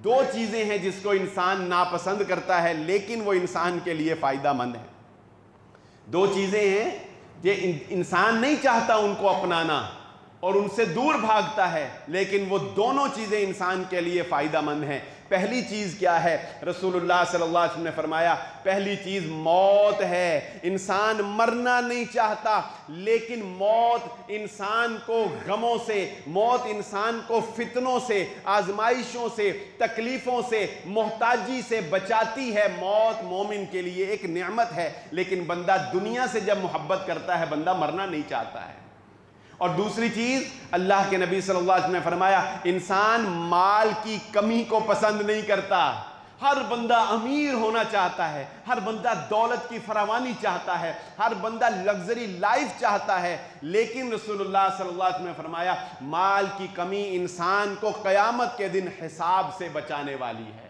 دو چیزیں ہیں جس کو انسان ناپسند کرتا ہے لیکن وہ انسان کے لیے فائدہ مند ہے. دو چیزیں ہیں جو انسان نہیں چاہتا ان کو اپنانا اور ان سے دور بھاگتا ہے، لیکن وہ دونوں چیزیں انسان کے لیے فائدہ مند ہیں. پہلی چیز کیا ہے؟ رسول اللہ صلی اللہ علیہ وسلم نے فرمایا پہلی چیز موت ہے. انسان مرنا نہیں چاہتا لیکن موت انسان کو غموں سے، موت انسان کو فتنوں سے، آزمائشوں سے، تکلیفوں سے، محتاجی سے بچاتی ہے. موت مومن کے لیے ایک نعمت ہے، لیکن بندہ دنیا سے جب محبت کرتا ہے بندہ مرنا نہیں چاہتا ہے. اور دوسری چیز، اللہ کے نبی صلی اللہ علیہ وسلم نے فرمایا انسان مال کی کمی کو پسند نہیں کرتا. ہر بندہ امیر ہونا چاہتا ہے، ہر بندہ دولت کی فراوانی چاہتا ہے، ہر بندہ لگژری لائف چاہتا ہے، لیکن رسول اللہ صلی اللہ علیہ وسلم نے فرمایا مال کی کمی انسان کو قیامت کے دن حساب سے بچانے والی ہے.